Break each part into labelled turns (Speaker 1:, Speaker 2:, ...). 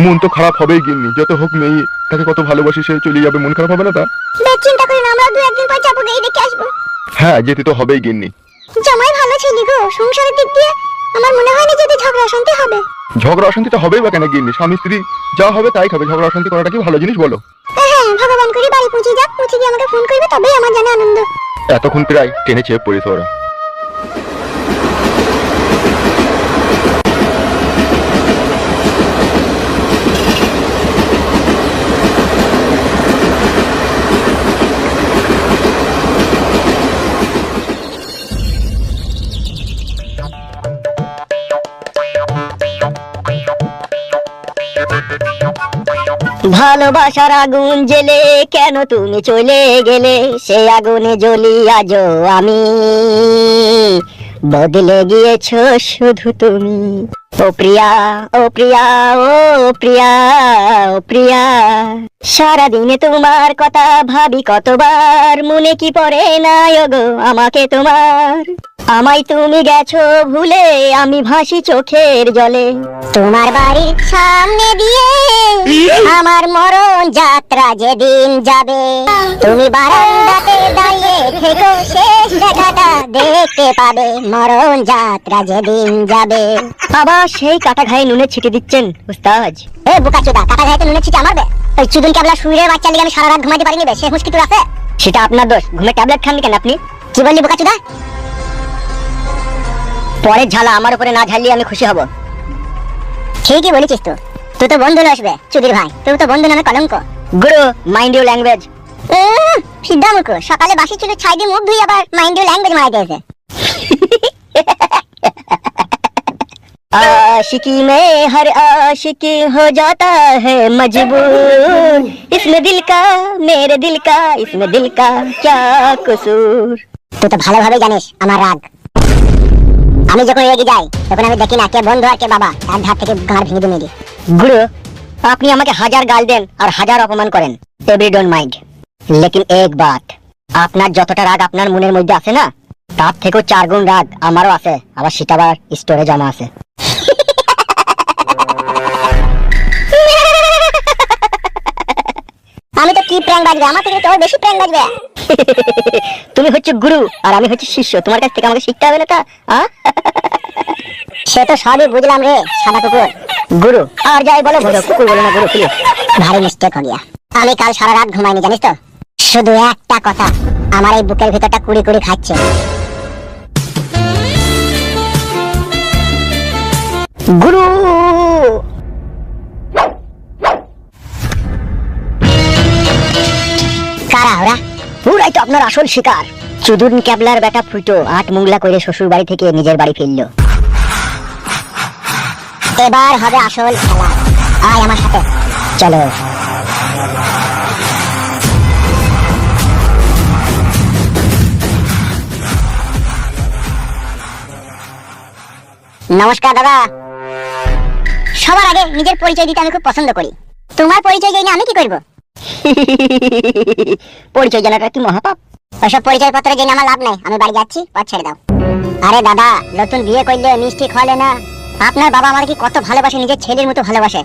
Speaker 1: মন তো খারাপ হবেই গিন্নি, যত হোক মেয়ে, তাকে কত ভালোবাসি, সে চলে যাবে, মন খারাপ হবে না তা?
Speaker 2: চিন্তা করেন, আমরা দু একদিন পর যাবো, গিয়ে দেখে আসবো।
Speaker 1: হ্যাঁ, যেতে তো হবেই গিন্নি।
Speaker 2: জামাই ভালো ছেলে গো, সংসারের দিক দিয়ে আমার মনে হয় না যদি ঝগড়া অশান্তি হবে।
Speaker 1: ঝগড়া অশান্তিটা হবেই বা কেন গিন্নি, স্বামী স্ত্রী যা হবে তাই খাবে, ঝগড়া অশান্তি করাটা কি ভালো জিনিস বলো?
Speaker 2: হ্যাঁ, ভগবান করি বাড়ি পৌঁছে যাক, পৌঁছে গিয়ে আমাকে ফোন করবে, তবেই আমার জানে আনন্দ।
Speaker 1: এতক্ষণ প্রায় টেনে চেয়ে পড়েছে ওরা।
Speaker 3: ভালোবাসার আগুন জেলে কেন তুমি চলে গেলে, সে আগুনে জ্বলি আজও আমি, বদলে গিয়েছো শুধু তুমি। ও প্রিয়া, ও প্রিয়া, ও প্রিয়া, ও প্রিয়া, সারাদিনে তোমার কথা ভাবি কতবার, মনে কি পড়ে না গো আমাকে তোমার। আমায় তুমি গেছো ভুলে, আমি ভাসি চোখের জলে।
Speaker 2: তোমার বাড়ির সামনে দিয়ে আমার মরণ যাত্রা যেদিন যাবে, তুমি বারান্দাতে দাঁড়িয়ে থেকো, শেষ দেখাটা দেখতে পাবে, মরণ যাত্রা যেদিন যাবে।
Speaker 3: আবার সেই কাটা ঘায়ে নুনের ছিটে দিচ্ছেন উস্তাদ।
Speaker 2: এ বোকাচোদা, কাটা ঘাইতে নুনের ছিটে আমারবে? ওই চুদুন কেবলা শুইরে বাচ্চা লিগে আমি সারা রাত ঘুমাইতে পারিনি বে, সে হুঁশ কি তোর আছে?
Speaker 3: সেটা আপনার দোষ, ঘুমে ট্যাবলেট খাননি কেন আপনি?
Speaker 2: কি বললি বোকাচোদা?
Speaker 3: পরের ঝালা আমার উপরে না ঝালিয়ে আমি খুশি হব।
Speaker 2: ঠিকই বলেছিস তো, তুই তো বন্ধু আসবে চুদির ভাই, তুই তো বন্ধু নামে কলঙ্ক।
Speaker 3: গুরু, মাইন্ড ইউ ল্যাঙ্গুয়েজ।
Speaker 2: সিদ্ধা মুখ, সকালে বাসি চুলে ছাই দিয়ে মুখ ধুই, আবার মাইন্ড ইউ ল্যাঙ্গুয়েজ মারাই দিয়েছে।
Speaker 3: आशिकी में हर आशिक हो जाता है मजबूर, इसमें दिल का, मेरे दिल का, इसमें दिल का क्या कसूर।
Speaker 2: তুই তো ভালোভাবে জানিস আমার রাগ। আমি যখন রেগে যাই তখন আমি দেখি না কে বন্ধু আর কে বাবা, তার ধার থেকে গাঁড় ভেঙে দিয়ে দিই।
Speaker 3: গুরু, আপনি আমাকে হাজার গাল দেন আর হাজার অপমান করেন, এভরি ডোন্ট মাইন্ড, লেকিন এক বাত, আপনার যতটা রাগ আপনার মনের মধ্যে আছে না, তার থেকেও 4 গুণ রাগ আমারও আছে, আবার সেটা আবার স্টোরে জমা আছে।
Speaker 2: আমি তো কি প্র্যাঙ্ক বাজবে, আমার থেকে তোর বেশি প্র্যাঙ্ক বাজবে।
Speaker 3: তুমি হচ্ছে গুরু আর আমি হচ্ছে শিষ্য, তোমার কাছ থেকে আমাকে শিখতে হবে না তা?
Speaker 2: সে তো সবই বুঝলাম রে সাদা কুকুর।
Speaker 3: গুরু আর যাই বলো বলো, কুকুর বলো না গুরু প্লিজ।
Speaker 2: ভারী মিস্টেক হয়ে গিয়া। আমি কাল সারা রাত ঘুমাইনি জানিস তো, শুধু একটা কথা আমার এই বুকের ভিতরটা কুড়ি কুড়ি খাচ্ছে।
Speaker 3: গুরু,
Speaker 2: কারা ওরা?
Speaker 3: পুরাই তো আপনার আসল শিকার, চুদুন ক্যাবলার বেটা ফুটো 8 মুংলা করে শ্বশুর বাড়ি থেকে নিজের বাড়ি ফিরলো।
Speaker 2: এবার হবে আসল খেলা, আয় আমার সাথে
Speaker 3: চলো।
Speaker 2: নমস্কার দাদা। সবার আগে নিজের পরিচয় দিতে আমি খুব পছন্দ করি। তোমার পরিচয় জেনে আমি কি করব?
Speaker 3: পরিচয় জানাটা কি মহাপাপ?
Speaker 2: ওসব পরিচয় পত্র জেনে আমার লাভ নাই, আমি বাড়ি যাচ্ছি, পথ ছেড়ে দাও। আরে দাদা, নতুন বিয়ে করলে মিষ্টি খাওয়ালে না? আপনার বাবা আমাদের কি কত ভালোবাসে, নিজের ছেলের মতো ভালোবাসে।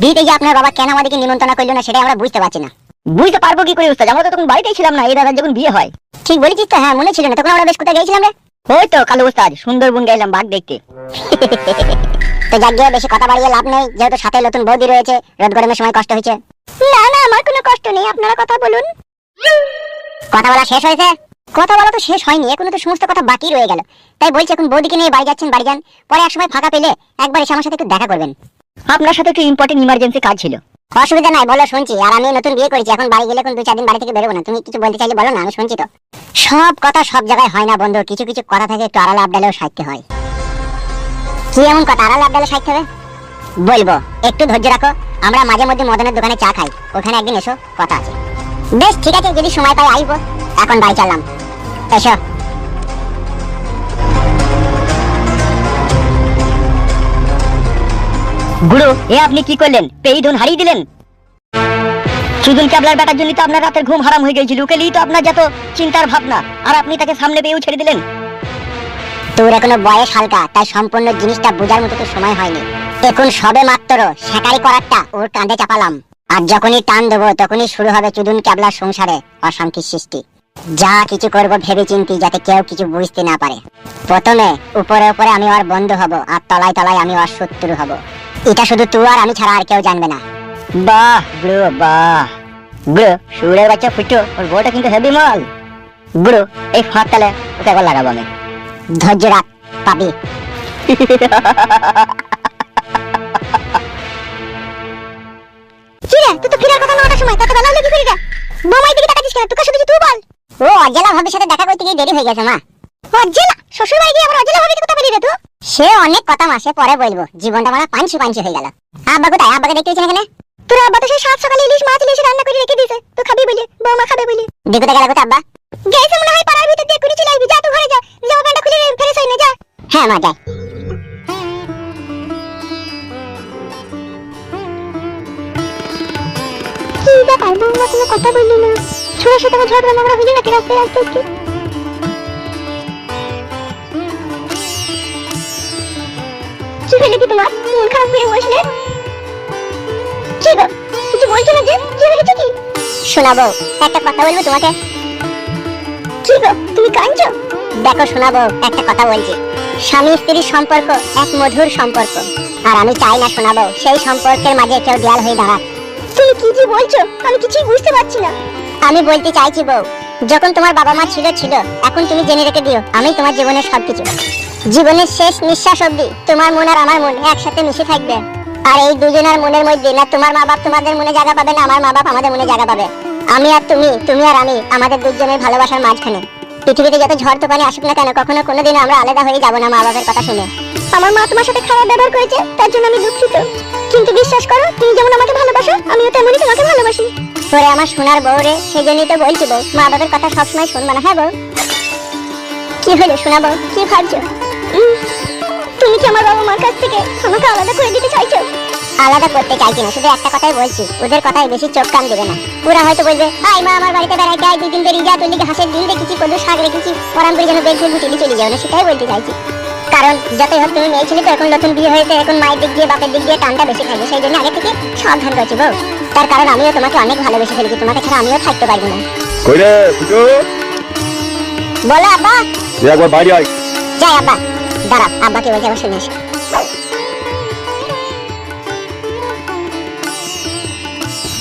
Speaker 2: বিয়েতে যে আপনার বাবা কেন আমাদেরকে নিমন্ত্রণ করলো না, সেটাই আমরা বুঝতে পারছি না।
Speaker 3: বুঝতে পারবো কি করে উস্তাদ, আমরা তো তখন বাড়িতেই ছিলাম না, এই দাদার যখন বিয়ে হয়।
Speaker 2: ঠিক বলেছিস তো, হ্যাঁ মনে ছিল না, তখন আমরা বেশ কোথায় গিয়েছিলাম রে?
Speaker 3: ওই তো কালো উস্তাদ, সুন্দরবন গেলাম বাঘ দেখতে।
Speaker 2: তো যাক গিয়ে বেশি কথা বাড়িয়ে লাভ নেই, যেহেতু সাথে নতুন বৌদি রয়েছে, রোদ গরমের সময় কষ্ট হয়েছে। না না, আমার কোনো কষ্ট নেই, আপনারা কথা বলুন। কথা বলা শেষ হয়েছে? কথা বলা তো শেষ হয়নি, এখনো তো সমস্ত কথা বাকি রয়ে গেল। তাই বলছি এখন বৌদিকে নিয়ে বাড়ি যাচ্ছেন, বাড়ি যান, পরে এক সময় ফাঁকা পেলে একবার এসে আমার সাথে একটু দেখা করবেন।
Speaker 3: আপনার সাথে একটু ইম্পর্টেন্ট ইমার্জেন্সি কাজ ছিল।
Speaker 2: অসুবিধা নাই, বলো, শুনছি। আর আমি নতুন বিয়ে করেছি, এখন বাড়ি গেলে কোন 2-4 দিন বাড়ি থেকে বেরোবো না। তুমি কিছু বলতে চাইলে বলো না, আমি শুনছি তো। সব কথা সব জায়গায় হয় না বন্ধু, কিছু কিছু কথা থাকে একটু আড়ালে আবডালেও সাইতে হয়। কি এমন কথা আড়ালে আবডালে সাইতে হবে? বলবো, একটু ধৈর্য রাখো। আমরা মাঝে মধ্যে মদনের দোকানে চা খাই, ওখানে একদিন এসো, কথা আছে। বেশ ঠিক আছে, যদি সময় পাই আইবো। এখন বাড়ি চললাম, এসো।
Speaker 3: গুরু, এ আপনি কি করলেন? পেই ধন হারিয়ে দিলেন। চুদুন ক্যাবলার বেটার জন্য তো আপনার রাতের ঘুম হারাম হয়ে গেছিল, ওকেলেই তো আপনার যত চিন্তার ভাবনা, আর আপনি তাকে সামনে পেয়েও ছেড়ে দিলেন।
Speaker 2: তোর এখনো বয়স হালকা, তাই সম্পূর্ণ জিনিসটা বোঝার মতো তো সময় হয়নি। এখন সবে মাত্র শিকারি করারটা ওর কাঁধে চাপালাম, আর যখনই টান দেবো তখনই শুরু হবে চুদুন ক্যাবলার সংসারে অশান্তির সৃষ্টি। যা কিছু করব ভেবে চিন্তি, যাতে কেউ কিছু বুঝতে না পারে। প্রথমে উপরে উপরে আমি ওর বন্ধু হব, আর তলায় তলায় আমি ওর শত্রু হব। এটা শুধু তুই আর আমি ছাড়া আর কেউ জানবে না।
Speaker 3: বাহ ব্রো বাহ ব্রো, সুরের বাচ্চা ফুটো, ওর বউটা কিন্তু হেভি মাল ব্রো। এই ফাঁকতালে ওকে একবার লাগাবো আমি।
Speaker 2: ধৈর্য রাখ, পাবি। কিরে, তুই তো ফিরার কথা 9টার সময়, তত বেলা হলো কি ফিরে? বোমাই দিকে তাকাচ্ছিস কেন? তোকে শুধু তুই বল। ও অজেলা ভাবির সাথে দেখা করতে গিয়ে দেরি হয়ে গেছে মা। অজেলা শ্বশুর বাড়ি গিয়ে আবার অজেলা ভাবিকে কথা বলি রে তুই? সে অনেক কথা মাসে পরে বলবো, জীবনটা আমার পাঞ্চি পাঞ্চি হয়ে গেল। আব্বা কোথায়? আব্বাকে দেখতে হচ্ছে না কেন? তোর আব্বা তো সেই 7 সকালে ইলিশ মাছ ইলিশ রান্না করে রেখে দিয়েছে, তুই খাবি বলে, বৌমা খাবে বলে। দেখো তো গেল কোথায় আব্বা? গেছে মনে হয় পাড়ার ভিতর দিয়ে, কুড়ি চলে আসবি। যা তুই ঘরে যা, জামা প্যান্টটা খুলে ফ্রেশ হই না যা। হ্যাঁ মা, যাই। কি ব্যাপার, বৌমা কোনো কথা বললি না? ছোড়ার সাথে আমার ঝগড়া মগড়া হইলে নাকি রাস্তায় আসতে আসতে? কি হইলে কি তোমার? মন খারাপ করে বসলে? কি গো, কিছু বলছো না যে? কি হয়েছে কি? শোনাবো, একটা কথা বলবো তোমাকে। কি গো, তুমি কাঁদছো? দেখো শোনাবো, একটা কথা বলছি। স্বামী স্ত্রীর সম্পর্ক এক মধুর সম্পর্ক, আর আমি চাই না শোনাবো সেই সম্পর্কের মাঝে কেউ দেয়াল হয়ে দাঁড়াক। তুমি কি যে বলছো, আমি কিছুই বুঝতে পারছি না। আমি বলতে চাইছি বউ, যখন তোমার বাবা মা ছিল, এখন তুমি জেনে রেখে দিও আমি তোমার জীবনের সবকিছু। জীবনের শেষ নিঃশ্বাস অবধি তোমার মন আর আমার মন একসাথে মিশে থাকবে। আর এই দুজনের মনের মধ্যে না তোমার মা বাপ তোমাদের মনে জায়গা পাবে, না আমার মা বাপ আমাদের মনে জায়গা পাবে। আমি আর তুমি, তুমি আর আমি, আমাদের দুজনের ভালোবাসার মাঝখানে। পৃথিবীতে যত ঝড় তুফানি আসুক না কেন, কখনো কোনোদিন আমরা আলাদা হয়ে যাব না মা বাবার কথা শুনে। আমার মা তোমার সাথে খারাপ ব্যবহার করেছে, তার জন্য আমি দুঃখিত। কিন্তু বিশ্বাস করো, তুমি যেমন আমাকে ভালোবাসো, আমিও তেমনই তোমাকে ভালোবাসি। তোরে আমার সোনার বউ রে, সেই জন্যই তো বলছি বউ, মা বাবার কথা সবসময় শুনবা না। হ্যাঁ বউ? কি হলো শোনা বউ, কি ভাবছো? তুমি কি আমার বাবা মার কাছ থেকে আমাকে আলাদা করে দিতে চাইছো? আলাদা করতে চাইছি না, শুধু একটা কথাই বলছি, ওদের কথায় বেশি চোখ কান দেবে না। ওরা হয়তো বলবে, আই মা আমার বাড়িতে বেড়াইতে আয়, 2 দিন বেরিয়ে যা, তোর লিগে হাঁসের ডিম দেখেছি, কদু শাক রেখেছি, পরাম করে যেন বেগ গুটিয়ে চলে যাও না, সেটাই বলতে চাইছি। কারণ যতই হোক তুমি মেয়ে ছিলে তো, এখন নতুন বিয়ে হয়েছে, এখন মায়ের দিক দিয়ে বাপের দিক দিয়ে টানটা বেশি থাকবে, সেই জন্য আগে থেকে সাবধান করছি বউ। তার কারণ আমিও তোমাকে অনেক ভালোবেসে ফেলেছি, তোমাকে ছাড়া আমিও থাকতে পারবো না।
Speaker 1: কই রে ফুটো?
Speaker 2: বলো আব্বা।
Speaker 1: তুই একবার বাইরে আয়।
Speaker 2: যাই আব্বা, দাঁড়াও, আব্বা কি বলছে আবার শুনিস।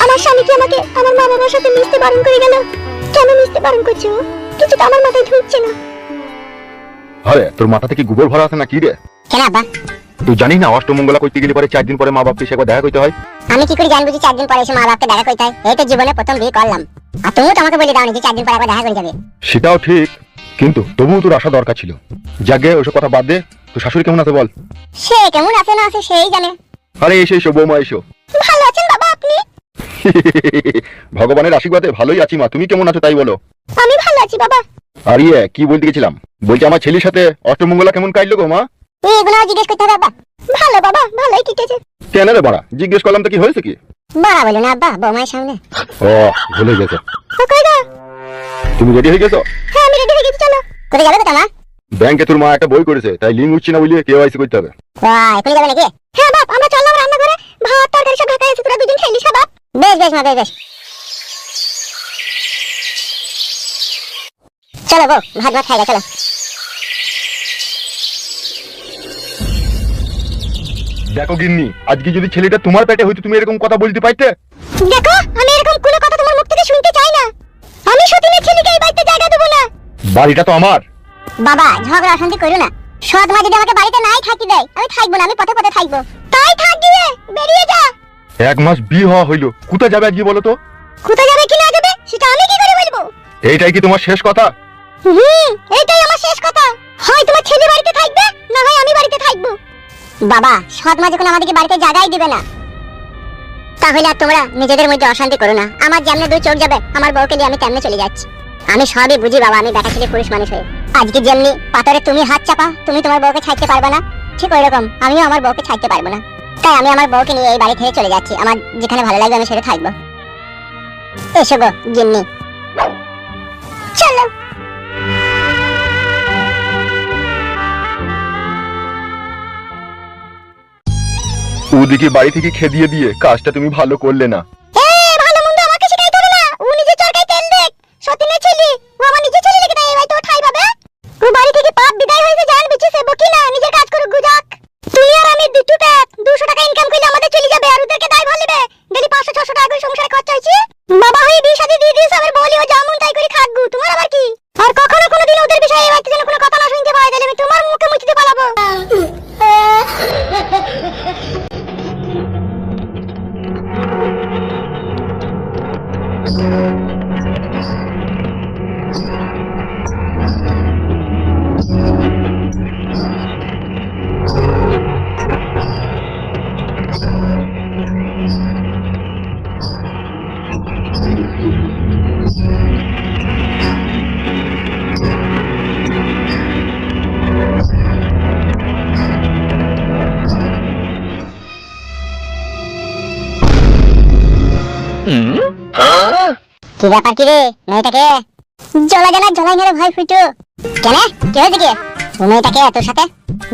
Speaker 2: আমার স্বামী কি আমাকে আমার মা বাবার সাথে মিশতে বারণ করে গেল? কেন মিশতে বারণ করছে ও? কিছু তো আমার মাথায় ঢুকছে না।
Speaker 1: আরে তোর মাথাতে কি গোবর ভরা আছে না কি রে?
Speaker 2: কেন আব্বা?
Speaker 1: তুই জানিস না অষ্টমঙ্গলা করতে গেলে পরে 4 দিন পরে মা বাপকে সে একবার দেখা করতে হয়?
Speaker 2: আমি কি করে জানবো যে 4 দিন পরে এসে মা বাপকে দেখা করতে হয়? এই তো জীবনে প্রথম বিয়ে করলাম, আর তুমিও তো আমাকে বলে দাওনি যে 4 দিন পরে একবার দেখা করে যাবে।
Speaker 1: সেটাও ঠিক, কিন্তু তবুও তোর আসা দরকার ছিল। যাকে ওসব কথা বাদ দে, তোর শাশুড়ি কেমন আছে বল?
Speaker 2: সে কেমন আছে না আছে সেই জানে।
Speaker 1: আরে এসো এসো বৌমা এসো।
Speaker 2: ভালো আছেন বাবা আপনি?
Speaker 1: ভগবানের আশীর্বাদে ভালোই আছি মা, তুমি কেমন আছো তাই বলো।
Speaker 2: আমি ভালো আছি বাবা।
Speaker 1: আর কি বলতে গেছিলাম, বলছি আমার ছেলের সাথে অষ্টমঙ্গলা কেমন কাটলো গো মা?
Speaker 2: এগুলো জিজ্ঞেস করতে হবে বাবা। ভালো বাবা, ভালোই কেটেছে।
Speaker 1: কেন রে বাড়া, জিজ্ঞেস করলাম তো কি হয়েছে কি?
Speaker 2: বাবা বলো না আব্বা, বৌমায়ের সামনে।
Speaker 1: ও ভুলে গেছে।
Speaker 2: ও কই গো?
Speaker 1: তুমি রেডি হয়ে গেছো?
Speaker 2: হ্যাঁ আমি রেডি হয়ে গেছি, চলো। কোথায় যাবে কোথা মা?
Speaker 1: ব্যাংকে তোর মা একটা বই করেছে, তাই লিঙ্ক উঠছে না বলিয়ে কেওয়াইসি করতে হবে।
Speaker 2: এখনই যাবে নাকি? হ্যাঁ বাপ, আমরা চললাম রান্নাঘরে, ভাত তরকারি সব ঢাকা আছে, তোরা দুজন খেয়ে নিস। বাপ বেশ বেশ মা, বেশ বেশ। চলো বউ, ভাত ভাত খাইলা চলো।
Speaker 1: দেখো গিন্নি, আজকে যদি ছেলেটা তোমার পেটে হইতো তুমি এরকম কথা বলতে পারতে?
Speaker 2: দেখো, আমি এরকম কোনো কথা তোমার মুখ থেকে শুনতে চাই না। আমি সতীনের ছেলেকে এই বাড়িতে জায়গা দেবো না।
Speaker 1: বাড়িটা তো আমার।
Speaker 2: বাবা ঝগড়া অশান্তি করো না। সৎ মা যদি আমাকে বাড়িতে নাই থাকতে দেয়, আমি থাকবো না, আমি পথে পথে থাকবো। তাই থাকবি রে, বেরিয়ে যা।
Speaker 1: 1 মাস বিয়ে হওয়া হইলো, কোথায় যাবে আজকে বলো তো?
Speaker 2: কোথায় যাবে কি না যাবে সেটা আমি কি করে বলবো?
Speaker 1: এইটাই কি তোমার শেষ কথা?
Speaker 2: এইটাই আমার শেষ কথা। হয় তোমার ছেলে বাড়িতে থাকবে, না হয় আমি বাড়িতে থাকবো। বাবা সৎ মা যখন আমাদেরকে বাড়িতে জায়গাই দিবে না, তাহলে আর তোমরা নিজেদের মধ্যে অশান্তি করো না। আমার যেমনে 2 চোখ যাবে আমার বউকে নিয়ে আমি তেমনে চলে যাচ্ছি। আমি সবই বুঝি বাবা, আমি বেটা ছেলে পুরুষ মানুষ হয়ে। আজকে যেমনি পাথরে তুমি হাত চাপা, তুমি তোমার বউকে ছাড়তে পারবে না, ঠিক ওই রকম আমিও আমার বউকে ছাড়তে পারবো না। তাই আমি আমার বউকে নিয়ে এই বাড়ি থেকে চলে যাচ্ছি। আমার যেখানে ভালো লাগবে আমি সেটা থাকবো। এসো গো গিন্নি, চলো।
Speaker 1: ওদিকে বাড়ি থেকে খেদিয়ে দিয়ে কাজটা তুমি ভালো করলে না।
Speaker 2: ভালো মন্দ আমাকে শিখাইতে হবে না, ও নিজে চরকায় তেল দেখ। সতীনের ছেলে, ও আমার নিজে ছেলে লেগে দেয়, ভাই তো ঠাই পাবে। ও বাড়ি থেকে পাপ বিদায় হয়েছে, জান বিচেছে বকি না, নিজের কাজ করুক গুজাক। তুই আর আমি দুটো টাকা 200 টাকা ইনকাম করলে আমাদের চলে যাবে, আর ওদেরকে দায় ভালো নেবে। ডেলি 500-600 টাকা করে সংসারে খরচা হইছে। বাবা হয়ে বিয়ে শাদী দিয়ে দিয়েছে, আমার বলি ও যেমন তাই করে খাকগু, তোমার আবার কি? আর কখনো কোনোদিন ওদের বিষয়ে এই বাড়িতে যেন কোনো কথা না শুনতে পাই, তাহলে আমি তোমার মুখে মুছিতে পালাবো। কি ব্যাপার কি রে, মেয়েটাকে জলা জানা জলাই মেরে ভাই ফুটো কেন? কি হয়েছে কি? ও মেয়েটাকে তোর সাথে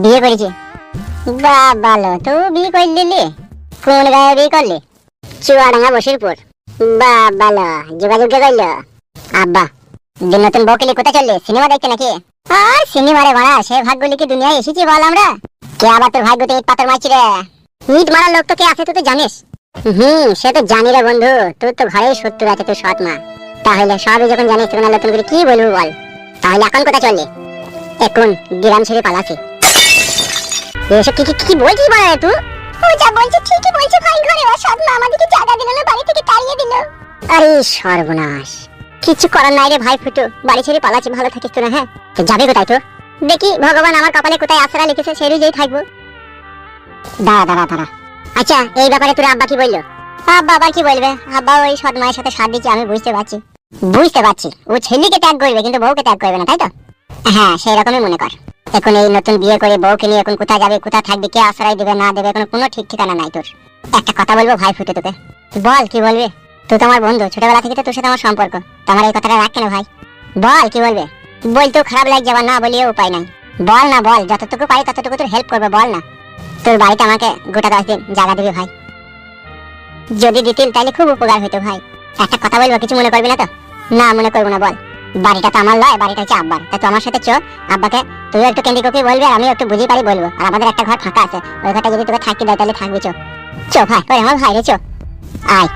Speaker 2: বিয়ে করেছি। বা ভালো, তো বিয়ে করলি? কোন গায়ে বিয়ে করলি? চুয়াডাঙ্গা বসিরপুর। বা ভালো, যোগাযোগ কে করলো? আব্বা। যে নতুন বউকে কোথায় চললি? সিনেমা দেখতে নাকি? আর সিনেমারে মারা, সে ভাগ্যলি কি দুনিয়ায় এসেছি বল আমরা? কে আবার তোর ভাগ্যতে ইট পাথর মারছি রে? ইট মারার লোক তো কে আছে তুই তো জানিস। সে তো জানি রে বন্ধু, তোর তো ঘরেই শত্রু আছে, তোর সৎ মা। তাহলে সবই যখন জানিস তখন নতুন করে কি বলবো বল? তাহলে এখন কোথায় চললি? এখন গ্রাম ছেড়ে পালাছি। এসব কি কি কি বলছিস বল তুই? ও যা বলছে ঠিকই বলছে ভাই, ঘরে ওর সৎ মা আমাদেরকে জায়গা দিল না, বাড়ি থেকে তাড়িয়ে দিল। আরে সর্বনাশ, কিছু করার নাই রে ভাই ফুটু, বাড়ি ছেড়ে পালাচ্ছি, ভালো থাকিস তোরা। হ্যাঁ তো যাবে কোথায় তো? দেখি ভগবান আমার কপালে কোথায় আশ্রা লিখেছে সেই অনুযায়ী থাকবো। দাঁড়া। আচ্ছা এই ব্যাপারে তোর আব্বা কি বললো? আব্বা আবার কি বলবে, আব্বা ওই সৎ মায়ের সাথে সাথ দিচ্ছে, আমি বুঝতে পারছি। ও ছেলেকে ত্যাগ করবে কিন্তু বউকে ত্যাগ করবে না, তাই তো? হ্যাঁ সেই রকমই মনে কর। এখন এই নতুন বিয়ে করে বউকে নিয়ে এখন কোথায় যাবে, কোথায় থাকবে, কে আশ্রয় দেবে না দেবে, কোনো ঠিক ঠিকানা নাই তোর। একটা কথা বলবো ভাই ফুটে তোকে। বল কি বলবে? তুই তো আমার বন্ধু, ছোটবেলা থেকে তো তোর সাথে আমার সম্পর্ক, তোমার এই কথাটা রাখ কেন ভাই? বল কি বলবে? বলতেও খারাপ লাগছে, আবার না বলিয়ে উপায় নাই। বল না বল, যতটুকু পারি ততটুকু তোর হেল্প করবে, বল না। তোর বাড়িতে আমাকে গোটা 10 দিন জায়গা দিবি ভাই? যদি দিতিল তাহলে খুব উপকার হইতো ভাই। একটা কথা বলবো, কিছু মনে করবি না তো? না মনে করবো না, বল। বাড়িটা তো আমার লয়, বাড়িটা হচ্ছে আব্বার, তাই তো আমার সাথে চো। আব্বাকে তুই একটু কেন্দ্রিক করে বলবি, আর আমিও একটু বুঝিয়ে পারি বলবো। আর আমাদের একটা ঘর ফাঁকা আছে, ওই ঘরটা যদি তোকে থাকতে দেয় তাহলে থাকবি। চো ভাই, ওই আমার ভাই রে, চো আয়।